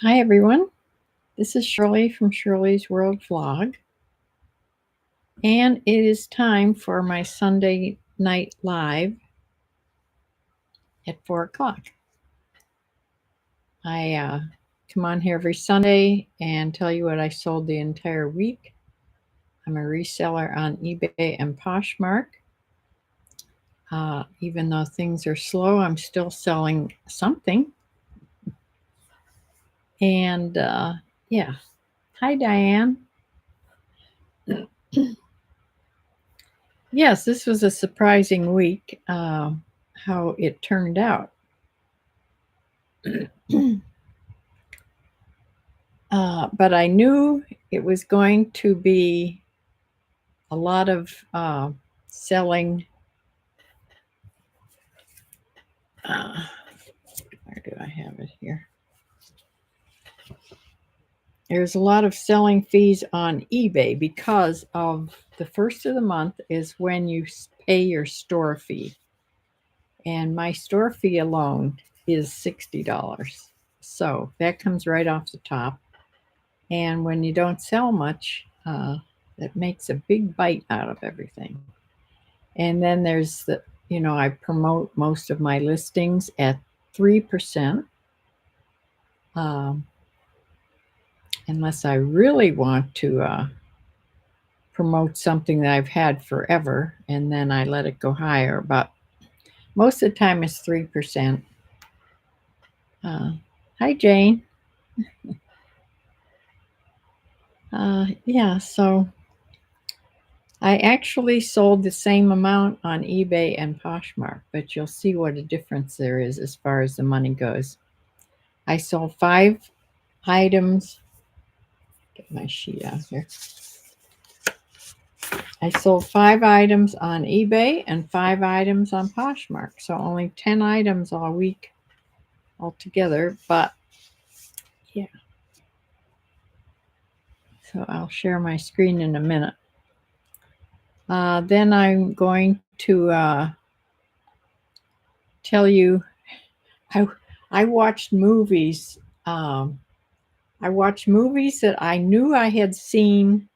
Hi everyone, this is Shirley from Shirley's World Vlog, and it is time for my Sunday night live at 4 o'clock. I come on here every Sunday and tell you what I sold the entire week. I'm a reseller on eBay and Poshmark. Even though things are slow, I'm still selling something. And yeah, hi Diane. Yes, this was a surprising week, how it turned out. But I knew it was going to be a lot of selling. Where do I have it here? There's a lot of selling fees on eBay because of the first of the month is when you pay your store fee. And my store fee alone is $60. So that comes right off the top. And when you don't sell much, that makes a big bite out of everything. And then there's I promote most of my listings at 3%, unless I really want to promote something that I've had forever, and then I let it go higher. But most of the time it's 3%. Hi, Jane. Yeah, so I actually sold the same amount on eBay and Poshmark, but you'll see what a difference there is as far as the money goes. I sold 5 items. Get my sheet out here. I sold 5 items on eBay and 5 items on Poshmark, so only 10 items all week altogether. But yeah, so I'll share my screen in a minute. Then I'm going to tell you, I watched movies. I watched movies that I knew I had seen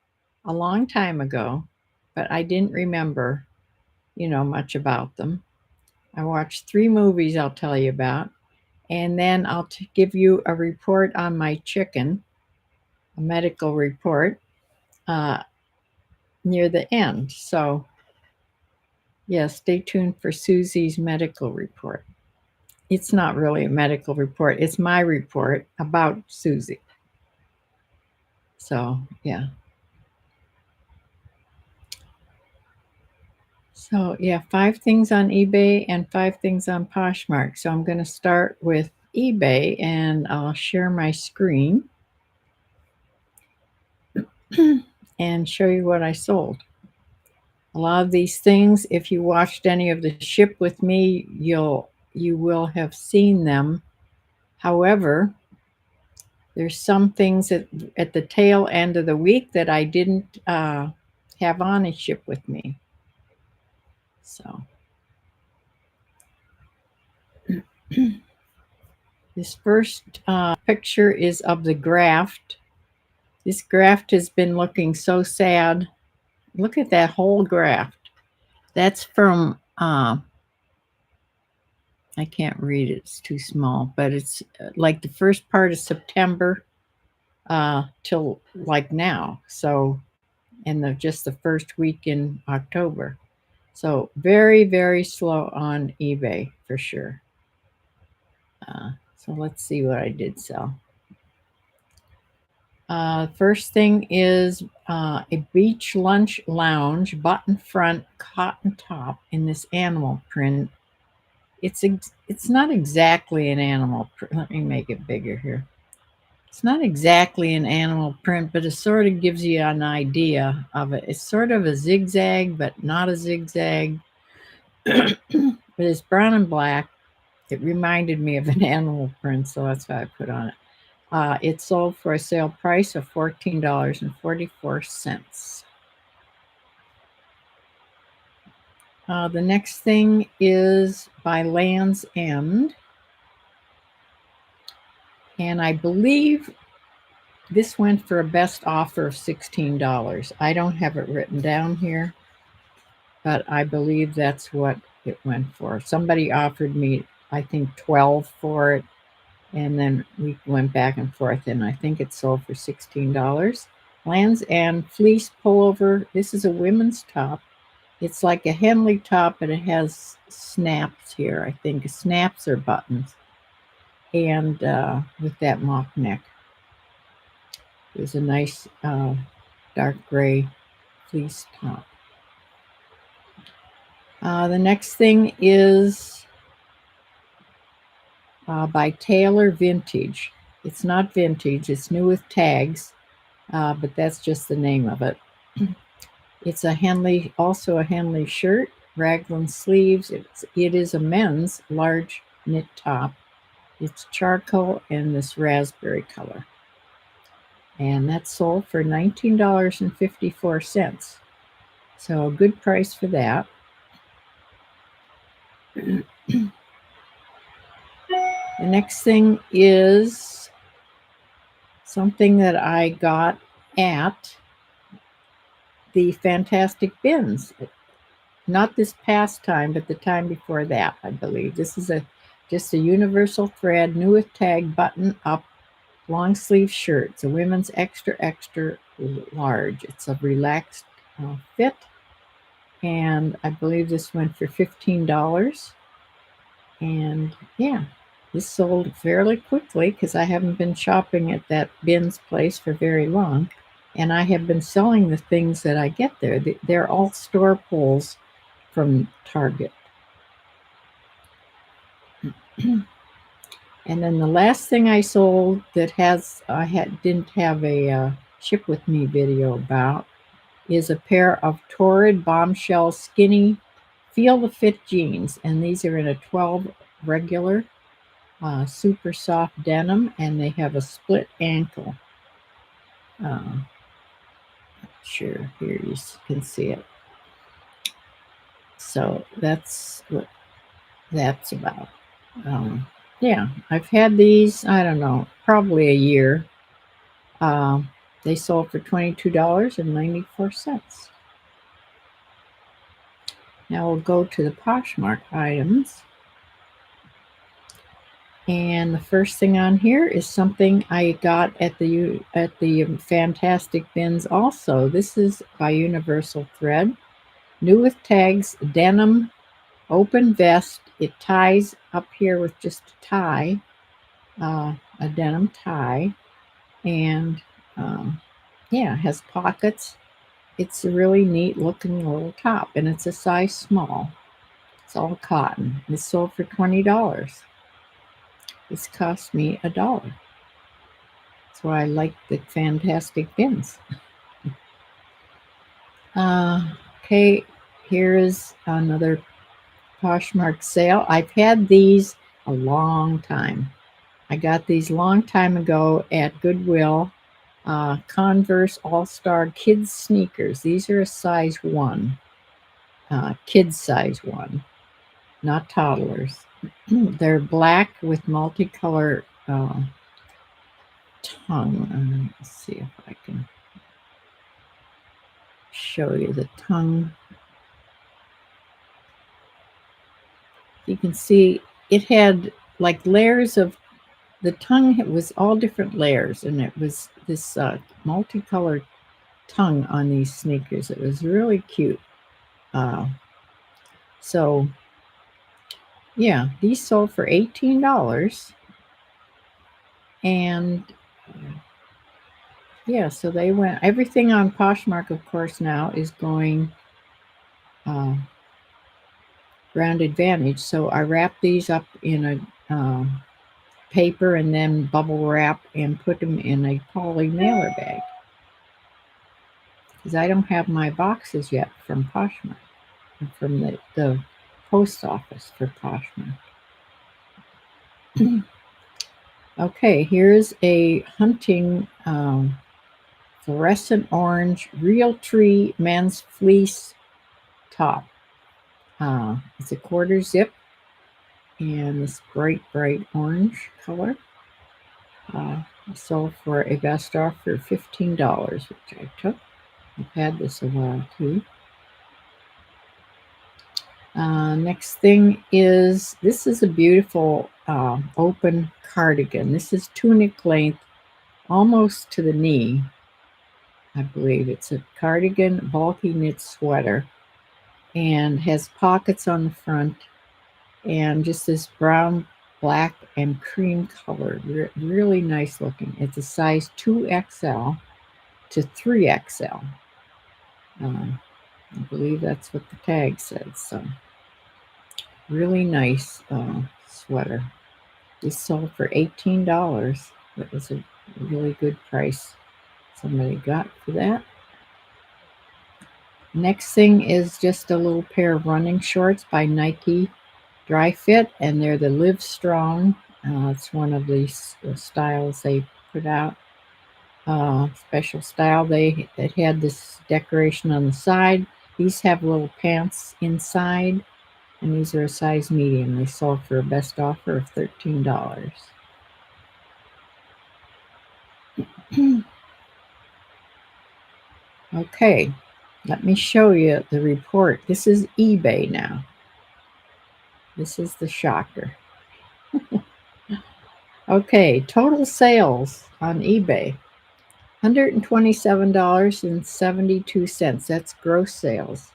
a long time ago, but I didn't remember, much about them. I watched 3 movies I'll tell you about, and then I'll give you a report on my chicken, a medical report, near the end. So, yeah, stay tuned for Susie's medical report. It's not really a medical report, it's my report about Susie. So, yeah. So, yeah, 5 things on eBay and 5 things on Poshmark. So, I'm going to start with eBay and I'll share my screen and show you what I sold. A lot of these things, if you watched any of the Ship with me, you will have seen them. However, there's some things at the tail end of the week that I didn't have on a Ship with me. So this first picture is of the graft. This graft has been looking so sad. Look at that whole graft. That's from I can't read it, it's too small, but it's like the first part of September till like now. So, and just the first week in October. So very, very slow on eBay for sure. So let's see what I did sell. First thing is a beach lunch lounge button front cotton top in this animal print. It's not exactly an animal print. Let me make it bigger here. It's not exactly an animal print, but it sort of gives you an idea of it. It's sort of a zigzag, but not a zigzag. But it's brown and black. It reminded me of an animal print, so that's why I put on it. It sold for a sale price of $14.44. The next thing is by Land's End. And I believe this went for a best offer of $16. I don't have it written down here, but I believe that's what it went for. Somebody offered me, I think, 12 for it, and then we went back and forth, and I think it sold for $16. Lands and fleece pullover. This is a women's top. It's like a Henley top, but it has snaps here. I think snaps or buttons, and with that mock neck. It was a nice dark gray fleece top. The next thing is by Taylor Vintage. It's not vintage, it's new with tags, but that's just the name of it. It's a Henley, also a Henley shirt, raglan sleeves. It is a men's large knit top. It's charcoal and this raspberry color. And that's sold for $19.54. So a good price for that. The next thing is something that I got at the Fantastic Bins. Not this past time, but the time before that, I believe. This is just a universal thread, new with tag, button up, long sleeve shirt. It's a women's extra, extra large. It's a relaxed fit. And I believe this went for $15. And yeah, this sold fairly quickly because I haven't been shopping at that Bins place for very long. And I have been selling the things that I get there. They're all store pulls from Target. And then the last thing I sold that didn't have a ship with me video about is a pair of Torrid Bombshell skinny feel the fit jeans, and these are in a 12 regular super soft denim, and they have a split ankle. Sure, here you can see it. So that's what that's about. Yeah, I've had these, I don't know, probably a year. They sold for $22.94. Now we'll go to the Poshmark items. And the first thing on here is something I got at the Fantastic Bins also. This is by Universal Thread. New with tags, denim, open vest. It ties up here with just a tie, a denim tie. And yeah, it has pockets. It's a really neat looking little top, and it's a size small. It's all cotton. It's sold for $20. This cost me $1. That's why I like the Fantastic Bins. Okay, here's another Poshmark sale. I've had these a long time. I got these a long time ago at Goodwill. Converse All-Star Kids sneakers. These are a size 1. Kids size 1, not toddlers. They're black with multicolor tongue. Let's see if I can show you the tongue. You can see it had like layers of the tongue. It was all different layers, and it was this multicolored tongue on these sneakers. It was really cute. So yeah, these sold for $18. And yeah, so they went, everything on Poshmark, of course, now is going Ground Advantage. So I wrap these up in a paper and then bubble wrap and put them in a poly mailer bag. Because I don't have my boxes yet from Poshmark, from the post office for Poshmark. Okay, here's a hunting fluorescent orange Realtree men's fleece top. It's a quarter zip and this bright orange color. Sold for a best offer of $15, which I took. I've had this a while too. Next thing is, this is a beautiful open cardigan. This is tunic length, almost to the knee, I believe. It's a cardigan, bulky knit sweater, and has pockets on the front, and just this brown, black, and cream color. Really nice looking. It's a size 2XL to 3XL. I believe that's what the tag says. So really nice sweater. This sold for $18. That was a really good price somebody got for that. Next thing is just a little pair of running shorts by Nike Dry Fit, and they're the Live Strong. It's one of these styles they put out. Special style. It had this decoration on the side. These have little pants inside, and these are a size medium. They sold for a best offer of $13. Okay, let me show you the report. This is eBay now. This is the shocker. Okay, total sales on eBay, $127.72. That's gross sales.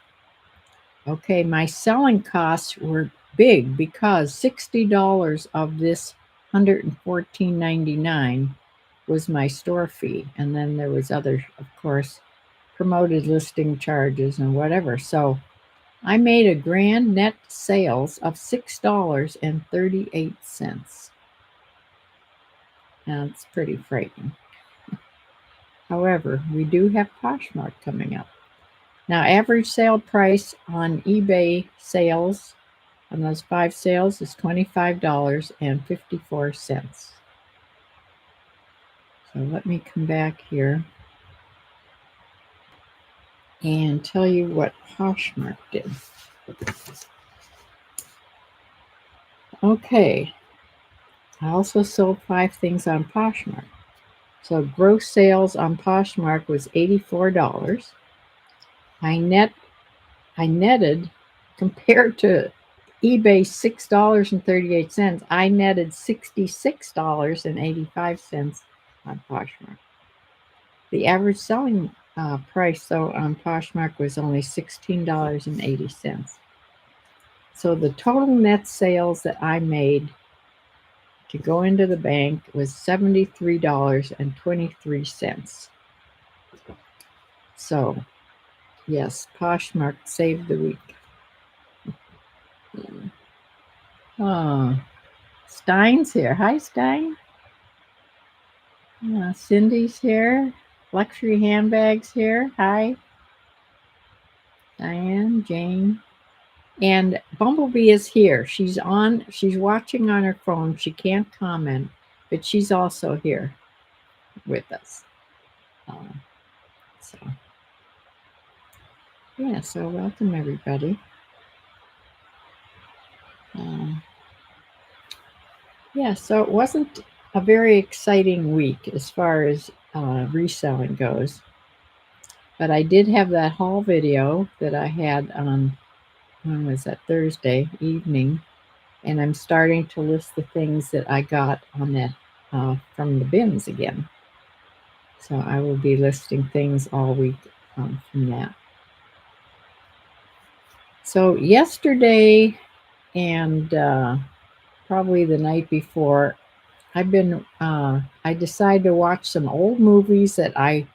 Okay, my selling costs were big because $60 of this $114.99 was my store fee, and then there was other, of course, promoted listing charges and whatever. So I made a grand net sales of $6.38. Now it's pretty frightening. However, we do have Poshmark coming up. Now, average sale price on eBay sales on those 5 sales is $25.54. So let me come back here and tell you what Poshmark did. Okay, I also sold 5 things on Poshmark. So gross sales on Poshmark was $84. I netted, compared to eBay $6.38, I netted $66.85 on Poshmark. The average selling price, though, on Poshmark was only $16.80. So the total net sales that I made to go into the bank was $73.23. So, yes, Poshmark saved the week. Oh, Stein's here. Hi, Stein. Cindy's here. Luxury Handbags here. Hi. Diane, Jane. And Bumblebee is here. She's watching on her phone. She can't comment, but she's also here with us. So welcome everybody. So it wasn't a very exciting week as far as reselling goes, but I did have that haul video that I had on, when was that, Thursday evening, and I'm starting to list the things that I got on that from the bins again. So I will be listing things all week from that. So yesterday and probably the night before, I decided to watch some old movies that I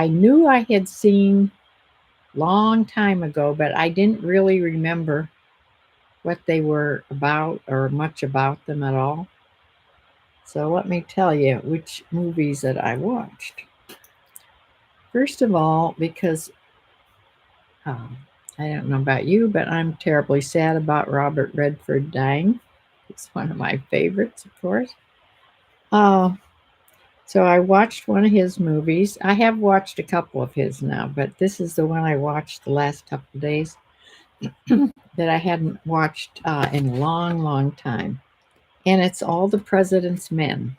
knew I had seen long time ago, but I didn't really remember what they were about or much about them at all. So let me tell you which movies that I watched. First of all, because I don't know about you, but I'm terribly sad about Robert Redford dying. It's one of my favorites, of course. So I watched one of his movies. I have watched a couple of his now, but this is the one I watched the last couple of days that I hadn't watched in a long, long time. And it's All the President's Men.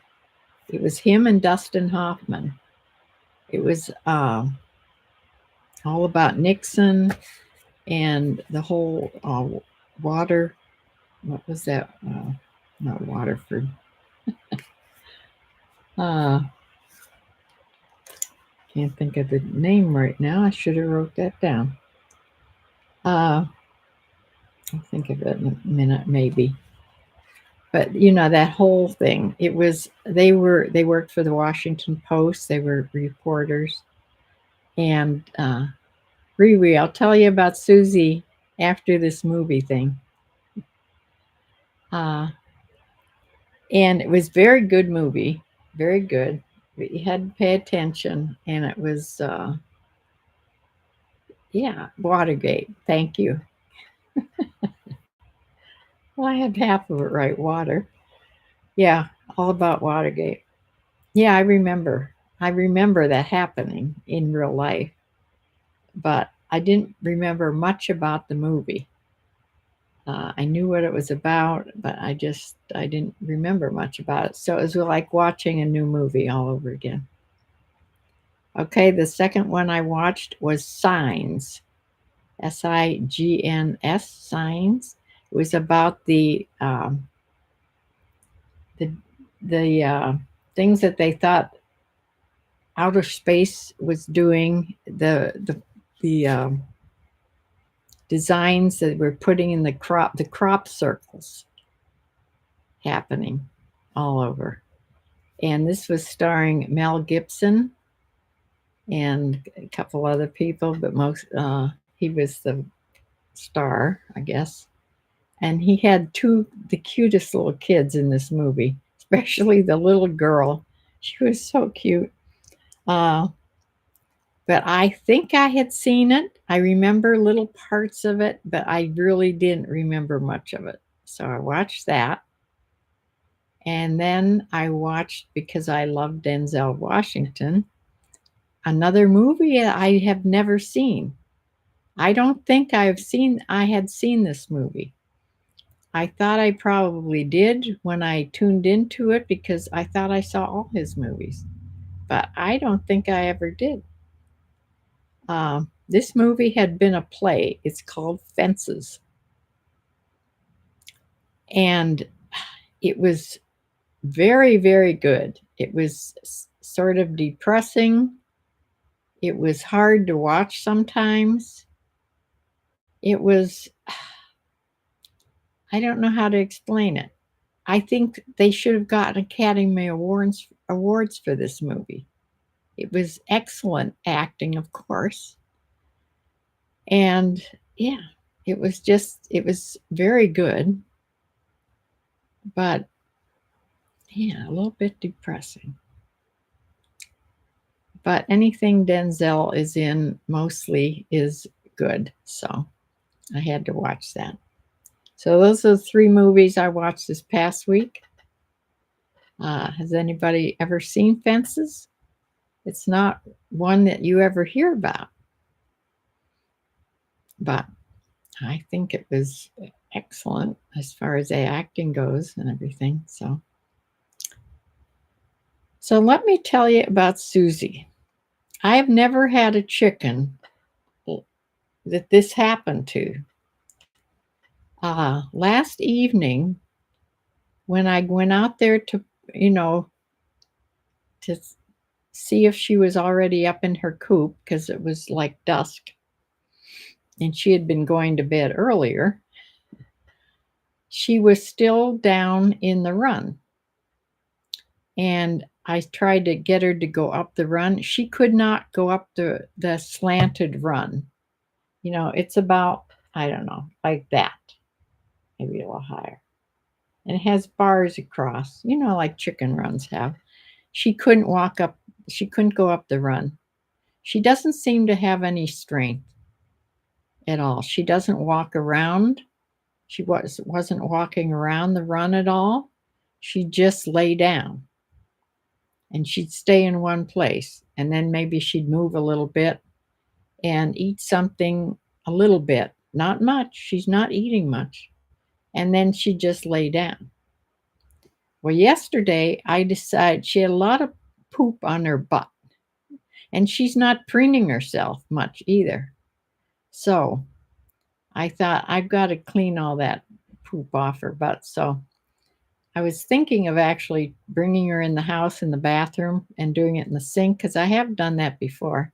It was him and Dustin Hoffman. It was all about Nixon and the whole water. What was that? Not Waterford. Can't think of the name right now. I should have wrote that down. I'll think of it in a minute, maybe. But that whole thing. It was they worked for the Washington Post. They were reporters, and Riri, I'll tell you about Susie after this movie thing. And it was very good movie, very good. But you had to pay attention, and it was yeah, Watergate. Thank you. Well, I had half of it right. Water. Yeah, all about Watergate. Yeah, I remember. I remember that happening in real life, but I didn't remember much about the movie. I knew what it was about, but I didn't remember much about it. So it was like watching a new movie all over again. Okay, the second one I watched was Signs, Signs, Signs. It was about the things that they thought outer space was doing, the designs that we're putting in the crop circles happening all over. And this was starring Mel Gibson and a couple other people, but he was the star, I guess. And he had the cutest little kids in this movie, especially the little girl. She was so cute. But I think I had seen it. I remember little parts of it, but I really didn't remember much of it. So I watched that. And then I watched, because I love Denzel Washington, another movie I have never seen. I don't think I had seen this movie. I thought I probably did when I tuned into it because I thought I saw all his movies, but I don't think I ever did. This movie had been a play. It's called Fences. And it was very, very good. It was sort of depressing. It was hard to watch sometimes. It was, I don't know how to explain it. I think they should have gotten Academy awards for this movie. It was excellent acting, of course. And yeah, it was very good, but yeah, a little bit depressing. But anything Denzel is in mostly is good. So I had to watch that. So those are the 3 movies I watched this past week. Has anybody ever seen Fences? It's not one that you ever hear about, but I think it was excellent as far as the acting goes and everything. So let me tell you about Susie. I have never had a chicken that this happened to. Last evening, when I went out there to see if she was already up in her coop, because it was like dusk and she had been going to bed earlier, she was still down in the run. And I tried to get her to go up the run. She could not go up the slanted run. It's about, I don't know, like that, maybe a little higher. And it has bars across, like chicken runs have. She couldn't go up the run. She doesn't seem to have any strength at all. She doesn't walk around. She wasn't walking around the run at all. She'd just lay down and she'd stay in one place. And then maybe she'd move a little bit and eat something a little bit, not much. She's not eating much. And then she'd just lay down. Well, yesterday I decided she had a lot of poop on her butt, and she's not preening herself much either. So I thought I've got to clean all that poop off her butt. So I was thinking of actually bringing her in the house in the bathroom and doing it in the sink because I have done that before.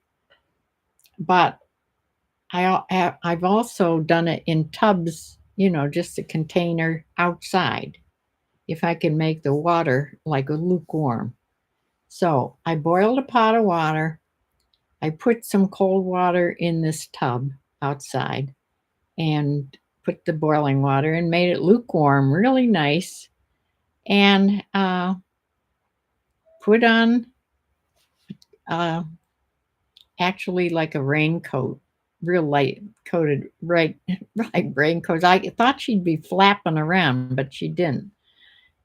But I've also done it in tubs, just a container outside, if I can make the water like lukewarm. So I boiled a pot of water. I put some cold water in this tub outside and put the boiling water and made it lukewarm, really nice. And put on uh, actually like a raincoat, real light coated, right, like raincoats. I thought she'd be flapping around, but she didn't.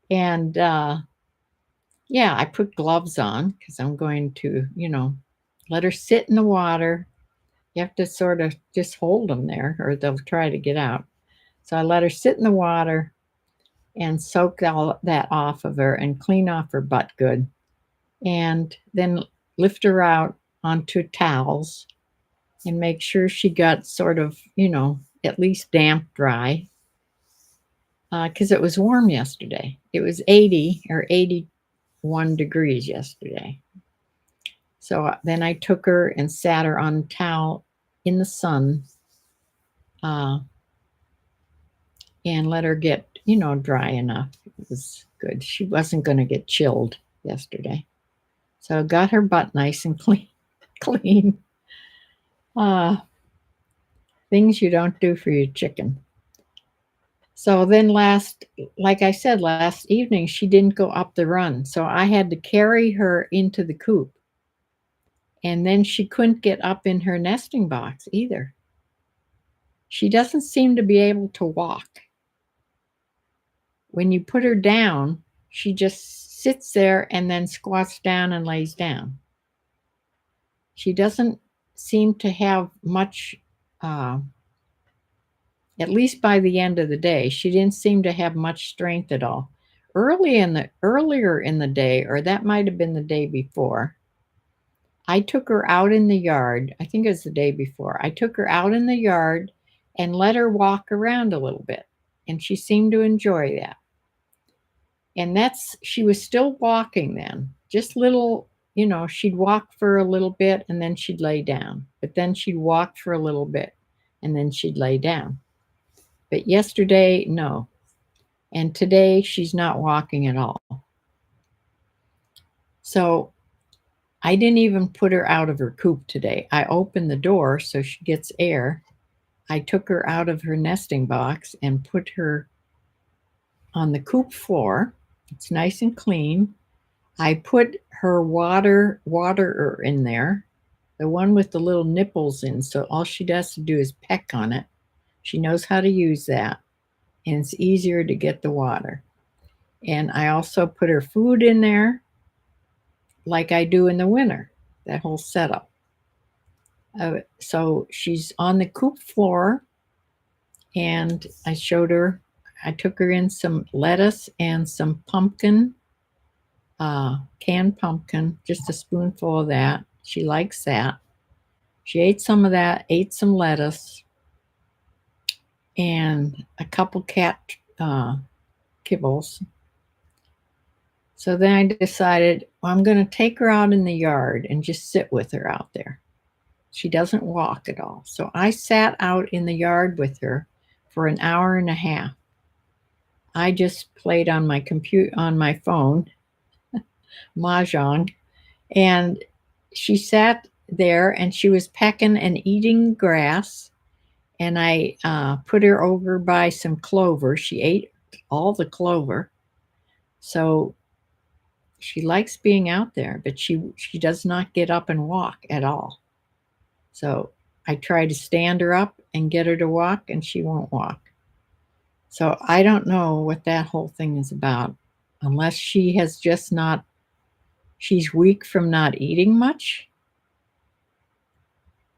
And yeah, I put gloves on because I'm going to, let her sit in the water. You have to sort of just hold them there or they'll try to get out. So I let her sit in the water and soak all that off of her and clean off her butt good. And then lift her out onto towels and make sure she got sort of, at least damp dry. Because it was warm yesterday. It was 80 or 81 degrees yesterday. So then I took her and sat her on a towel in the sun and let her get, dry enough. It was good. She wasn't going to get chilled yesterday. So I got her butt nice and clean. Things you don't do for your chicken. So then like I said, last evening, she didn't go up the run. So I had to carry her into the coop. And then she couldn't get up in her nesting box either. She doesn't seem to be able to walk. When you put her down, she just sits there and then squats down and lays down. She doesn't seem to have much, at least by the end of the day, she didn't seem to have much strength at all. Earlier in the day, or that might have been the day before, I took her out in the yard. I think it was the day before. I took her out in the yard and let her walk around a little bit. And she seemed to enjoy that. And she was still walking then, just little, she'd walk for a little bit and then she'd lay down. But then she'd walk for a little bit and then she'd lay down. But yesterday, no. And today she's not walking at all. So I didn't even put her out of her coop today. I opened the door so she gets air. I took her out of her nesting box and put her on the coop floor. It's nice and clean. I put her waterer in there, the one with the little nipples in, so all she does to do is peck on it. She knows how to use that, and it's easier to get the water. And I also put her food in there like I do in the winter, that whole setup. So she's on the coop floor, and I took her in some lettuce and some pumpkin, canned pumpkin, just a spoonful of that. She likes that. She ate some of that, ate some lettuce, and a couple cat kibbles. So then I decided, well, I'm going to take her out in the yard and just sit with her out there. She doesn't walk at all. So I sat out in the yard with her for an hour and a half. I just played on my phone, Mahjong, and she sat there and she was pecking and eating grass. And I put her over by some clover. She ate all the clover. So she likes being out there, but she does not get up and walk at all. So I try to stand her up and get her to walk, and she won't walk. So I don't know what that whole thing is about, unless she has just not, she's weak from not eating much.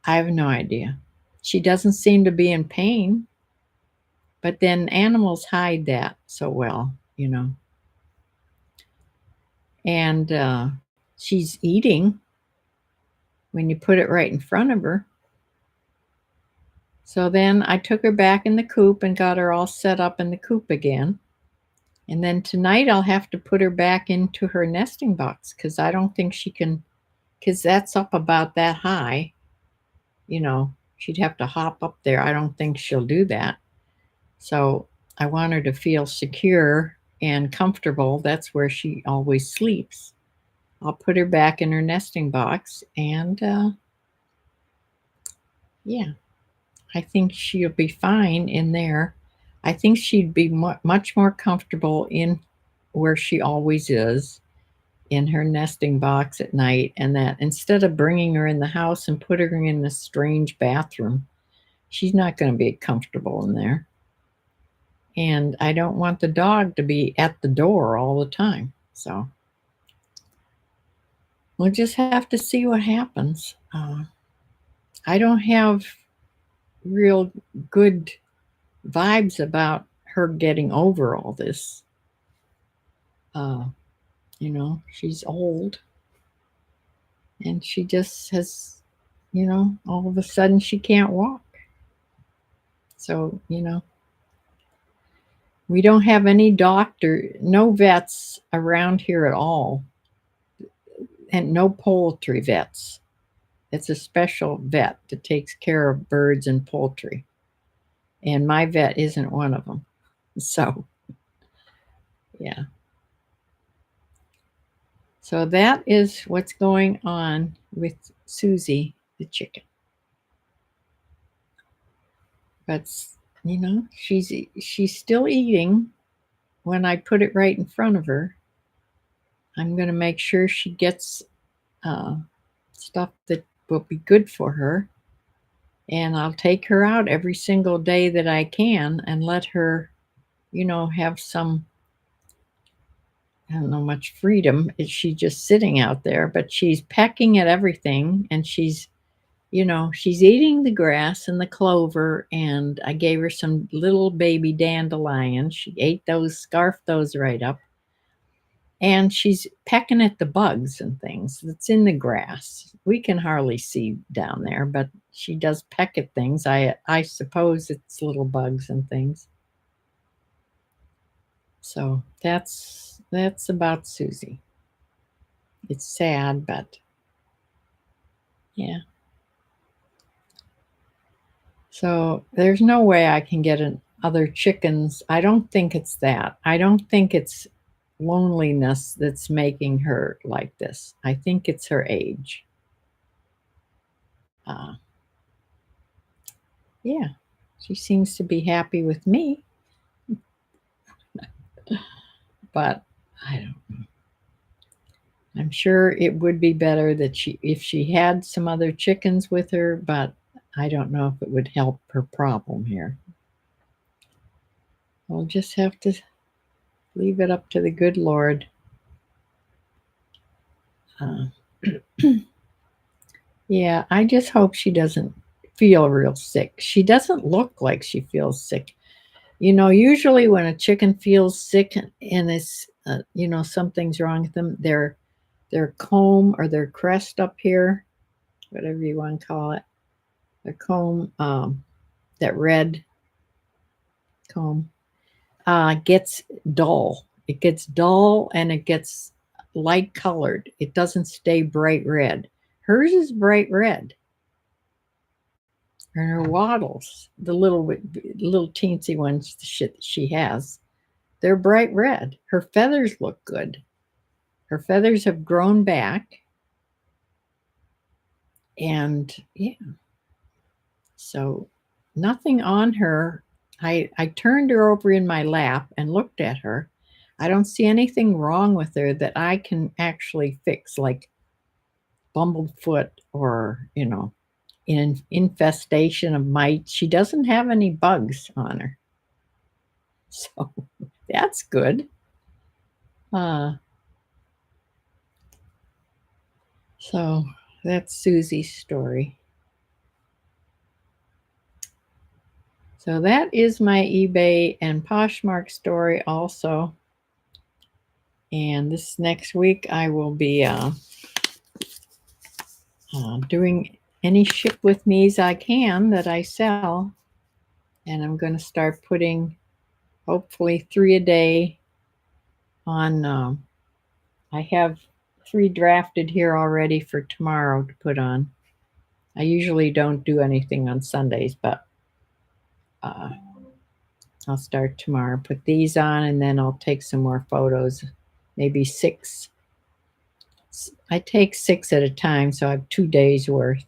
I have no idea. She doesn't seem to be in pain, but then animals hide that so well, and she's eating when you put it right in front of her. So then I took her back in the coop and got her all set up in the coop again. And then tonight I'll have to put her back into her nesting box because I don't think she can, because that's up about that high. She'd have to hop up there. I don't think she'll do that. So I want her to feel secure and comfortable. That's where she always sleeps. I'll put her back in her nesting box, and yeah, I think she'll be fine in there. I think she'd be much more comfortable in where she always is, in her nesting box at night, and that instead of bringing her in the house and putting her in this strange bathroom, she's not going to be comfortable in there. And I don't want the dog to be at the door all the time. So we'll just have to see what happens. I don't have real good vibes about her getting over all this. She's old and she just has, all of a sudden she can't walk. So, we don't have any no vets around here at all, and no poultry vets. It's a special vet that takes care of birds and poultry. And my vet isn't one of them. So, yeah. So that is what's going on with Susie the chicken. But, she's still eating when I put it right in front of her. I'm going to make sure she gets stuff that will be good for her. And I'll take her out every single day that I can and let her, have some, I don't know, much freedom. Is she just sitting out there? But she's pecking at everything, and she's eating the grass and the clover. And I gave her some little baby dandelions. She ate those, scarfed those right up. And she's pecking at the bugs and things that's in the grass. We can hardly see down there, but she does peck at things. I suppose it's little bugs and things. So that's about Susie. It's sad, but yeah. So there's no way I can get other chickens. I don't think it's that. I don't think it's loneliness that's making her like this. I think it's her age. Yeah, she seems to be happy with me, but I don't know. I'm sure it would be better that if she had some other chickens with her, but I don't know if it would help her problem here. We'll just have to leave it up to the good Lord. Yeah, I just hope she doesn't feel real sick. She doesn't look like she feels sick. Usually when a chicken feels sick and it's, something's wrong with them, their comb or their crest up here, whatever you want to call it, the comb, that red comb, gets dull. It gets dull and it gets light colored. It doesn't stay bright red. Hers is bright red. And her wattles, the little teensy ones she has, they're bright red. Her feathers look good. Her feathers have grown back. And yeah, so nothing on her. I turned her over in my lap and looked at her. I don't see anything wrong with her that I can actually fix, like bumblefoot or, an infestation of mites. She doesn't have any bugs on her. So that's good. So that's Susie's story. So that is my eBay and Poshmark story also. And this next week, I will be doing any ship with me's I can that I sell. And I'm going to start putting hopefully 3 a day on. I have 3 drafted here already for tomorrow to put on. I usually don't do anything on Sundays, but I'll start tomorrow. Put these on, and then I'll take some more photos, maybe 6. I take 6 at a time, so I have 2 days worth.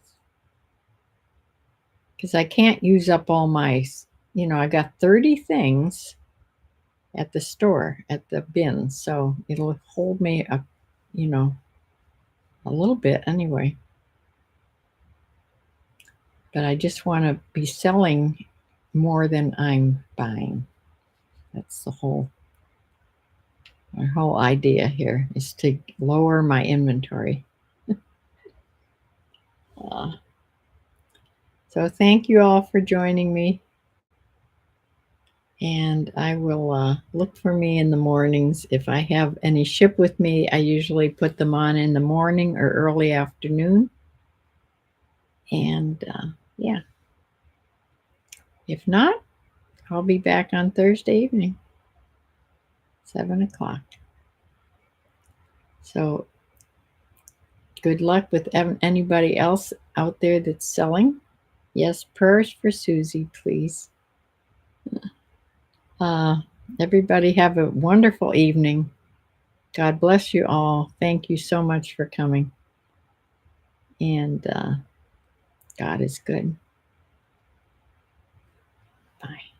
Because I can't use up all my, I got 30 things at the store, at the bin, so it'll hold me a little bit anyway. But I just want to be selling more than I'm buying. That's my whole idea here is to lower my inventory. So thank you all for joining me. And I will look for me in the mornings. If I have any ship with me, I usually put them on in the morning or early afternoon. And yeah, if not, I'll be back on Thursday evening, 7 o'clock. So good luck with anybody else out there that's selling. Yes, prayers for Susie, please. Everybody have a wonderful evening. God bless you all. Thank you so much for coming. And God is good. Bye.